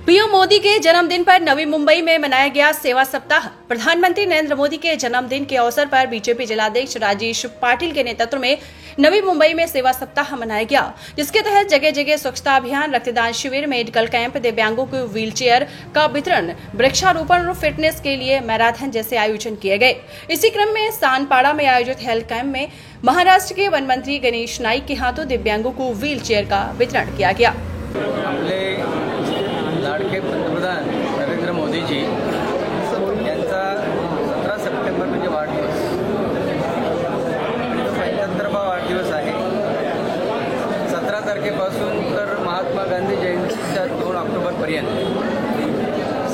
PM Modi के जन्मदिन पर नवी मुंबई में मनाया गया सेवा सप्ताह। प्रधानमंत्री नरेंद्र मोदी के जन्मदिन के अवसर पर बीजेपी जिलाध्यक्ष राजेश पाटिल के नेतृत्व में नवी मुंबई में सेवा सप्ताह मनाया गया, जिसके तहत जगह जगह स्वच्छता अभियान, रक्तदान शिविर, मेडिकल कैंप, दिव्यांगों को व्हील चेयर का वितरण, वृक्षारोपण और फिटनेस के लिए मैराथन जैसे आयोजन किए गए। इसी क्रम में सानपाड़ा में आयोजित हेल्थ कैंप में महाराष्ट्र के वन मंत्री गणेश नाईक के हाथों दिव्यांगों को व्हील चेयर का वितरण किया गया। लाडके पंतप्रधान नरेंद्र मोदीजी यांचा 17 सप्टेंबर म्हणजे वाढदिवस, 75वा वाढदिवस आहे। 17 तारखेपासून तर महात्मा गांधी जयंतीच्या 2 ऑक्टोबरपर्यंत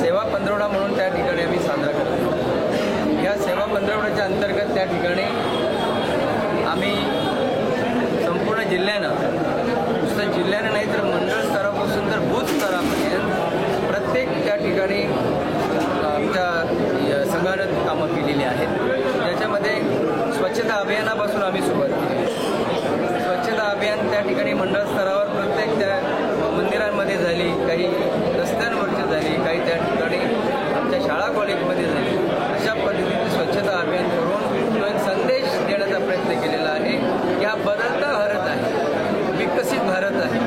सेवा पंधरवडा म्हणून त्या ठिकाणी आम्ही साजरा करतो। या सेवा पंधरवड्याच्या अंतर्गत त्या ठिकाणी आम्ही संपूर्ण जिल्ह्यानं नाही तर मंडळ स्तरापासून तर बूथ स्तरापर्यंत प्रत्येक त्या ठिकाणी आमच्या संघानं कामं केलेली आहेत। त्याच्यामध्ये स्वच्छता अभियानापासून आम्ही सुरुवात केली। स्वच्छता अभियान त्या ठिकाणी मंडळ स्तरावर प्रत्येक त्या मंदिरांमध्ये झाली, काही रस्त्यांवरची झाली, काही त्या ठिकाणी आमच्या शाळा कॉलेजमध्ये झाली। अशा पद्धतीने स्वच्छता अभियान करून तो एक संदेश देण्याचा प्रयत्न केलेला आहे की हा बदलता भारत आहे, विकसित भारत आहे।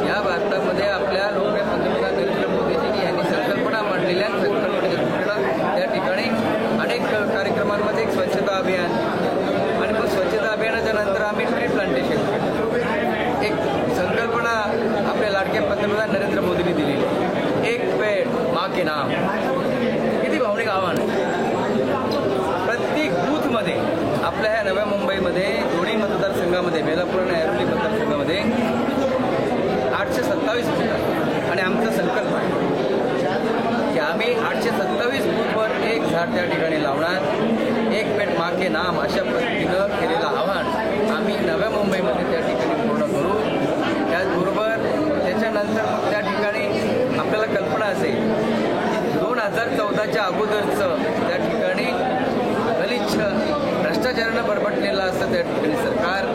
या भारतामध्ये आपल्या लोकप्रिय पंतप्रधान नरेंद्र मोदीजींनी यांनी संकल्पना मांडलेल्या संकल्पनेच्या दृष्टीनं त्या ठिकाणी अनेक कार्यक्रमांमध्ये एक स्वच्छता अभियान आणि मग स्वच्छता अभियानाच्या नंतर आम्ही ट्री प्लांटेशन एक संकल्पना आपल्या लाडक्या पंतप्रधान नरेंद्र मोदींनी दिलेली, एक पेड़ माँ के नाम। किती भावनिक आव्हान प्रत्येक बूथमध्ये आपल्या ह्या नव्या मुंबईमध्ये दोन्ही मतदारसंघामध्ये बेलापूर आणि ऐरोली मतदारसंघामध्ये 827 बूथ आणि आमचा संकल्प आहे की आम्ही 827 बूथवर एक झाड त्या ठिकाणी लावणार, एक पेड़ माँ के नाम अशा पद्धतीनं केलेलं आव्हान आम्ही नव्या मुंबईमध्ये त्या ठिकाणी पूर्ण करू। त्याचबरोबर त्याच्यानंतर त्या ठिकाणी आपल्याला कल्पना असेल 2014च्या अगोदरचं त्या ठिकाणी गलिच्छ भ्रष्टाचारानं बरबटलेलं असतं त्या ठिकाणी सरकार,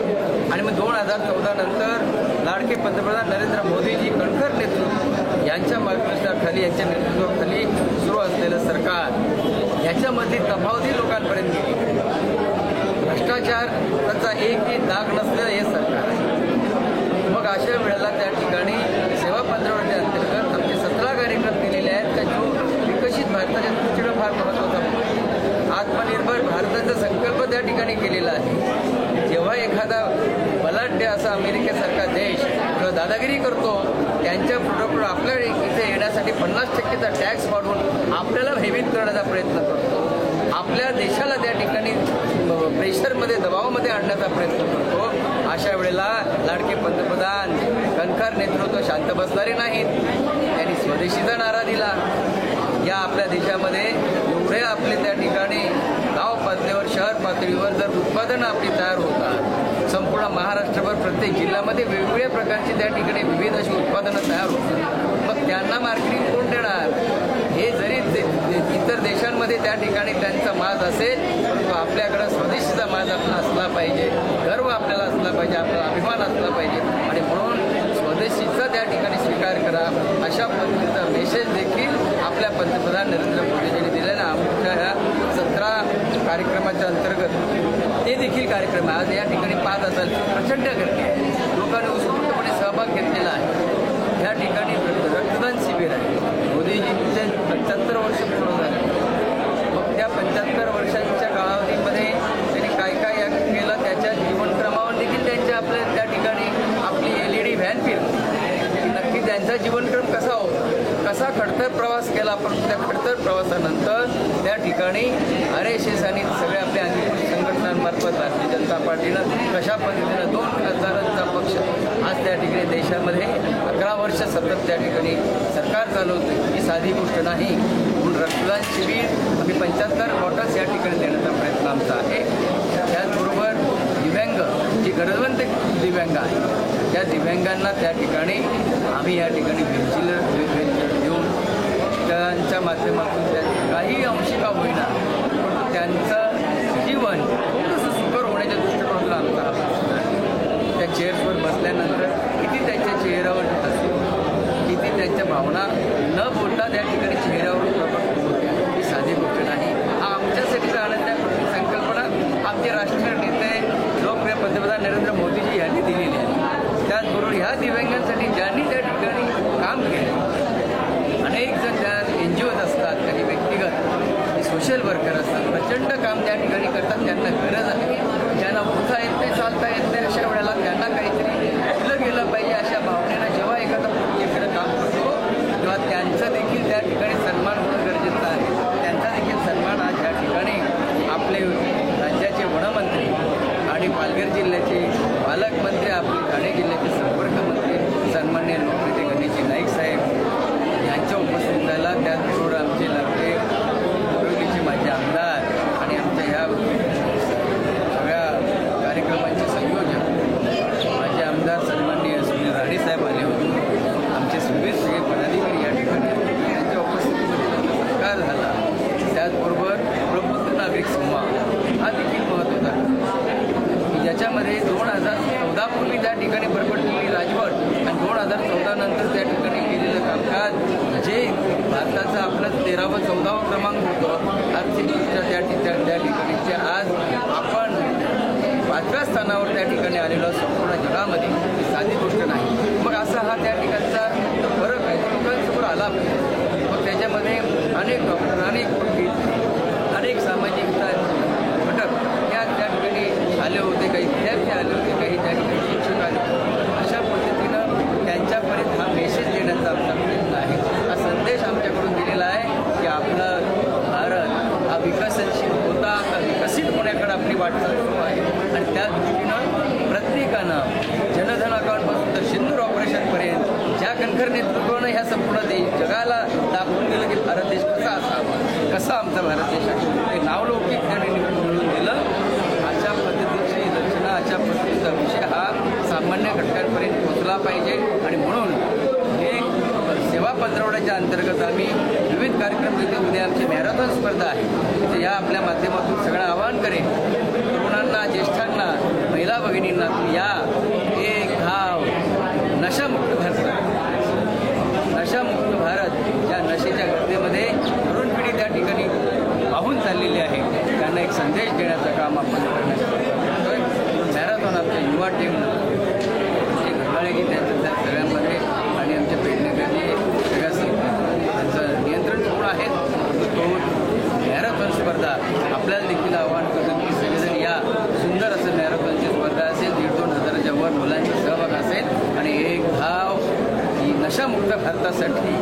आणि मग 2014 नंतर लाडके पंतप्रधान नरेंद्र मोदीजी कणखर नेतृत्व यांच्या मार्गदर्शनाखाली, यांच्या नेतृत्वाखाली सुरू असलेलं सरकार याच्यामधली तफावती लोकांपर्यंत गेली। भ्रष्टाचार त्याचा एकही दाग नसलेलं हे सरकार आहे। मग अशा वेळेला त्या ठिकाणी सेवा पंधरवड्याच्या अंतर्गत आमचे 17 कार्यक्रम दिलेले आहेत त्या जो विकसित भारताच्या दृष्टीनं फार महत्त्वाचा आत्मनिर्भर भारताचा संकल्प त्या ठिकाणी केलेला आहे। जेव्हा एखादा बलाढ्य असा अमेरिकेसारखा देश किंवा दादागिरी करतो, त्यांच्या पुढं आपल्या इथे येण्यासाठी 50%चा टॅक्स वाढवून आपल्याला भयभीत करण्याचा प्रयत्न करतो, आपल्या देशाला त्या ठिकाणी प्रेशरमध्ये दबावामध्ये आणण्याचा प्रयत्न करतो। अशा वेळेला लाडके पंतप्रधान कणखर नेतृत्व शांत बसणारे नाहीत। त्यांनी स्वदेशीचा नारा दिला। या आपल्या देशामध्ये एवढे आपले त्या ठिकाणी गाव पातळीवर, शहर पातळीवर जर उत्पादनं आपली तयार होतात, संपूर्ण महाराष्ट्रभर प्रत्येक जिल्ह्यामध्ये वेगवेगळ्या प्रकारची त्या ठिकाणी विविध अशी उत्पादनं तयार होतात, मग त्यांना मार्केटिंग कोण देणार? हे जरी इतर देशांमध्ये त्या ठिकाणी त्यांचा माज असेल, परंतु आपल्याकडं स्वदेशीचा माज आपला असला पाहिजे, गर्व आपल्याला असला पाहिजे, आपला अभिमान असला पाहिजे, आणि म्हणून स्वदेशीचा त्या ठिकाणी स्वीकार करा अशा पद्धतीचा मेसेज देखील आपल्या पंतप्रधान नरेंद्र मोदीजींनी दिलेला आमच्या ह्या 17 कार्यक्रमाच्या अंतर्गत ते देखील कार्यक्रम आज या ठिकाणी 5000 प्रचंड गर्दी आहे। लोकांनी उत्स्फूर्तपणे सहभाग घेतलेला आहे। या ठिकाणी रक्तदान शिबिर आहे। मोदीजींचे 75 वर्ष पूर्ण झाले, मग त्या 75 वर्षांच्या कालावधीमध्ये त्यांनी काय काय केलं त्याच्या जीवनक्रमावर देखील त्यांच्या आपल्या त्या ठिकाणी आपली LED व्हॅन फिरली। नक्की त्यांचा जीवनक्रम कसा कसा खडतर प्रवास केला, पण त्या खडतर प्रवासानंतर त्या ठिकाणी RSS आणि सगळ्या आपल्या अधिकृत संघटनांमार्फत भारतीय जनता पार्टीनं कशा पद्धतीनं 2000चा पक्ष आज त्या ठिकाणी देशामध्ये 11 वर्ष सतत त्या ठिकाणी सरकार चालवते, ही साधी गोष्ट नाही। म्हणून रक्तदान शिबिर आम्ही 75 बॉटल्स या ठिकाणी देण्याचा प्रयत्न आमचा आहे। त्याचबरोबर दिव्यांग जी गरजवंत दिव्यांग आहे त्या दिव्यांगांना त्या ठिकाणी आम्ही या ठिकाणी व्हीलचेअर देऊन त्यांच्या माध्यमातून काही अंशी का होईना पण त्यांचं जीवन थोडंसं सुकर होण्याच्या दृष्टिकोनातून आमचा त्या चेअर्सवर बसल्यानंतर किती त्यांच्या चेहऱ्यावर हसू, किती त्यांच्या भावना न ह्या दिव्यांगांसाठी ज्यांनी त्या ठिकाणी काम केलं, अनेक जण त्या NGOज असतात, काही व्यक्तिगत सोशल वर्कर असतात, प्रचंड काम त्या ठिकाणी करतात. त्यांना गरज आहे, ज्यांना उठता येत नाही, चालता येत नाही, अशा वेळेला त्यांना काहीतरी दिलं गेलं पाहिजे अशा भावनेनं जेव्हा एखादा एखादं काम करतो तेव्हा त्यांचा देखील त्या ठिकाणी सन्मान होणं गरजेचं आहे. त्यांचा देखील सन्मान आज या ठिकाणी आपले राज्याचे वनमंत्री आणि पालघर जिल्ह्याचे पालकमंत्री, आपले ठाणे जिल्ह्याचे संपर्क मंत्री सन्मान्य लोकनेते गणेशजी नाईक साहेब यांच्या उपस्थितीला, त्याचबरोबर आमचे लागते बोरिवलीचे माजी आमदार आणि आमच्या ह्या सगळ्या कार्यक्रमांचे संयोजक माजी आमदार सन्माननीय सुनील राणेसाहेब आले होते. आमचे सगळे पदाधिकारी या ठिकाणी त्यांच्या उपस्थितीमध्ये त्यांचा सत्कार झाला. त्याचबरोबर प्रबुद्ध नागरिक संवाद हा देखील महत्त्वाचा, की ज्याच्यामध्ये 2014 पूर्वी त्या ठिकाणी परपटलेली राजवट आणि 2014 नंतर त्या ठिकाणी केलेलं कामकाज, जे भारताचा आपला 13वा 14वा क्रमांक होतो आर्थिकदृष्ट्या त्या ठिकाणीचे, आज आपण 5व्या स्थानावर त्या ठिकाणी आलेलो संपूर्ण जगामध्ये, ही साधी गोष्ट नाही. मग असा हा त्या ठिकाणचा फरक आहे, तो लोकांसमोर आला पाहिजे. मग त्याच्यामध्ये अनेक डॉक्टर, अनेक वकील, अनेक सामाजिक घटक त्या ठिकाणी आले होते, काही विद्यार्थी आले होते, काही त्या ठिकाणी शिक्षक आले होते. अशा पद्धतीनं त्यांच्यापर्यंत हा मेसेज देण्याचा आमचा प्रयत्न आहे. हा संदेश आमच्याकडून दिलेला आहे की आपला भारत हा विकसनशील होता, आता विकसित होण्याकडे आपली वाटचाल सुरू आहे. आणि त्याच दृष्टीनं प्रत्येकानं जनधन अकाउंटपासून तर सिंदूर ऑपरेशनपर्यंत ज्या कणखर नेतृत्वानं ह्या संपूर्ण देश जगाला दाखवून दिलं की भारत देश कसा असावा, कसा आमचा भारत देश आहे, ते नावलौकिक त्यांनी मिळवून दिलं. अशा पद्धतीची रचना, अशा पद्धतीचा विषय हा सामान्य घटकांपर्यंत पोचला पाहिजे. आणि म्हणून एक सेवा पंधरवड्याच्या अंतर्गत आम्ही विविध कार्यक्रम घेतो. उद्या आमची मॅरेथॉन स्पर्धा आहे, तर या आपल्या माध्यमातून सगळं आवाहन करेन तरुणांना, ज्येष्ठांना, महिला भगिनींना, या एक धाव नशामुक्त भारत, नशामुक्त भारत, या नशेच्या गर्दीमध्ये तरुण पिढी त्या ठिकाणी वाहून चाललेली आहे, त्यांना एक संदेश देण्याचं काम आपण करतोय. मॅरेथॉन आमच्या युवा टीमनं एक घड्याळी त्या सगळ्यांमध्ये आणि आमच्या पेडणेकरनी सगळ्या त्यांचं नियंत्रण कोण आहेत, तो मॅरेथॉन स्पर्धा आपल्याला देखील आवाहन करतो की सगळेजण या. सुंदर असं मॅरेथॉनची स्पर्धा असेल, 1,500-2 हजाराच्या वर मुलांचा सहभाग असेल आणि एक धाव ही नशामुक्त भारतासाठी,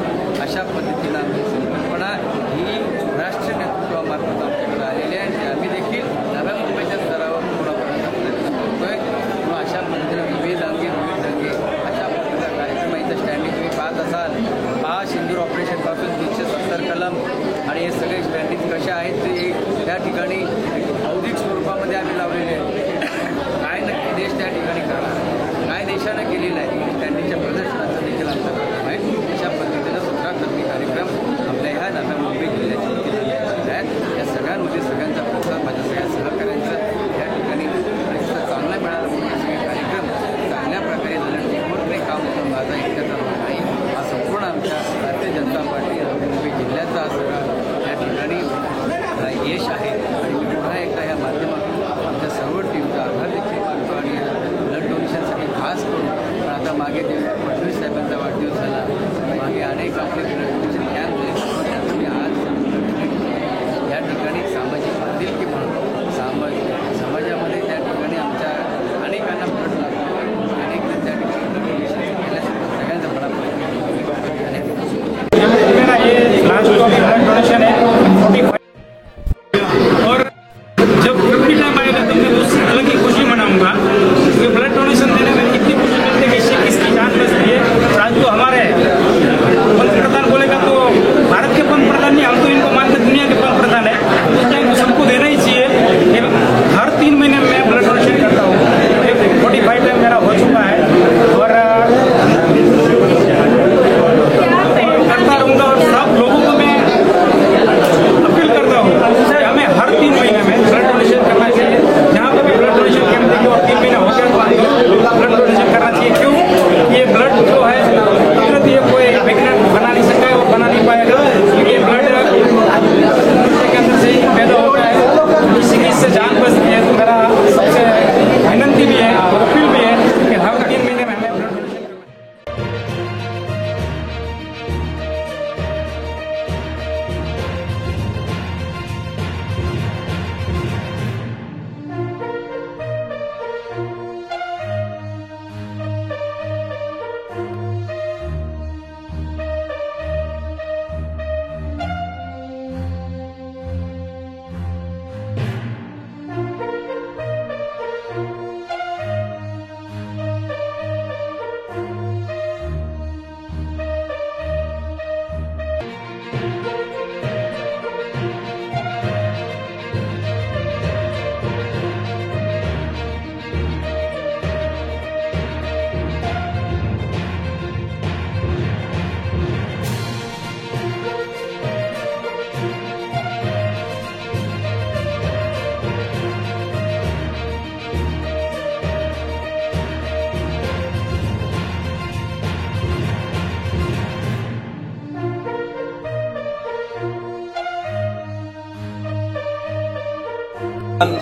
अशा पद्धतीनं आमची संकल्पना ही राष्ट्रीय नेतृत्वामार्फत आमच्याकडे आलेली आहे. आणि आम्ही देखील नव्या मुंबईच्या स्तरावर पूर्ण करण्याचा प्रयत्न करतोय. म्हणून अशा पद्धतीनं विविध अंगे अशा पद्धतीचा कार्यक्रम आहे. इथं स्टँडिंग तुम्ही पाहत असाल, हा सिंदूर ऑपरेशनपासून 370 कलम आणि हे सगळे स्टँडिंग कशा आहेत ते त्या ठिकाणी बौद्धिक स्वरूपामध्ये आम्ही लावलेले आहेत. काय नक्की देश त्या ठिकाणी करणार, काय देशानं केलेलं आहे, स्टँडिंगच्या प्रदर्शनाचं देखील आमचा कार्यक्रम आहे. अशा पद्धतीनं 17 कार्यक्रम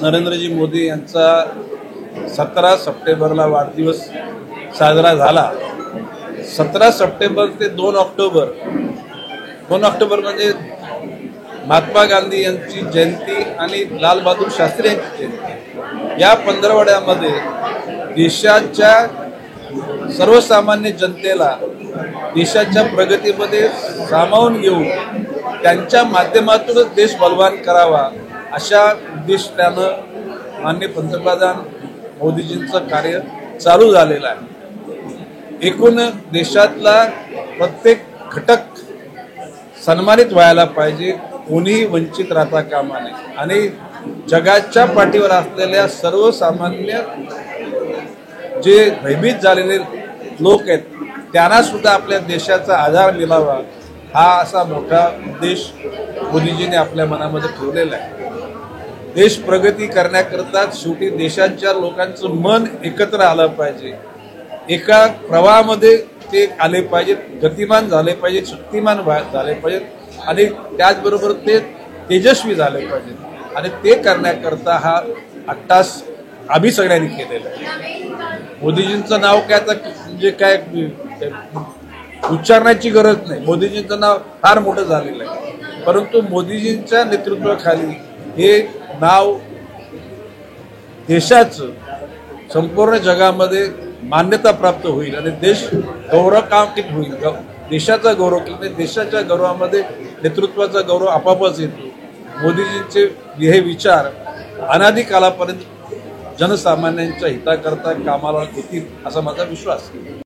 नरेंद्रजी मोदी यांचा 17 सप्टेंबरला वाढदिवस साजरा झाला. 17 सप्टेंबर ते 2 ऑक्टोबर म्हणजे महात्मा गांधी यांची जयंती आणि लालबहादूर शास्त्री यांची जयंती. या पंधरवड्यामध्ये देशाच्या सर्वसामान्य जनतेला देशाच्या प्रगतीमध्ये सामावून घेऊन त्यांच्या माध्यमातूनच देश बलवान करावा अशा उद्दिष्टानं माननीय पंतप्रधान मोदीजींचं कार्य चालू झालेलं आहे. एकूण देशातला प्रत्येक घटक सन्मानित व्हायला पाहिजे, कोणीही वंचित राहता कामा नये आणि जगाच्या पाठीवर असलेल्या सर्वसामान्य जे भयभीत झालेले लोक आहेत त्यांना सुद्धा आपल्या देशाचा आधार मिळावा हा असा मोठा उद्देश मोदीजींनी आपल्या मनामध्ये ठेवलेला आहे. देश प्रगती करण्याकरता शेवटी देशाच्या लोकांचं मन एकत्र आलं पाहिजे, एका प्रवाहामध्ये ते आले पाहिजेत, गतिमान झाले पाहिजेत, शक्तिमान झाले पाहिजेत आणि त्याचबरोबर ते तेजस्वी झाले पाहिजेत आणि ते करण्याकरता हा अट्टास आम्ही सगळ्यांनी केलेला आहे. मोदीजींचं नाव काय आता म्हणजे काय उच्चारण्याची गरज नाही. मोदीजींचं नाव फार मोठं झालेलं आहे, परंतु मोदीजींच्या नेतृत्वाखाली हे नाव देशाचं संपूर्ण जगामध्ये मान्यता प्राप्त होईल आणि देश गौरवान्वित होईल. देशाचा गौरव केला, देशाच्या गौरवामध्ये नेतृत्वाचा गौरव आपापच येतो. मोदीजींचे हे विचार अनादी कालापर्यंत जनसामान्यांच्या हिताकरता कामाला येतील असा माझा विश्वास आहे.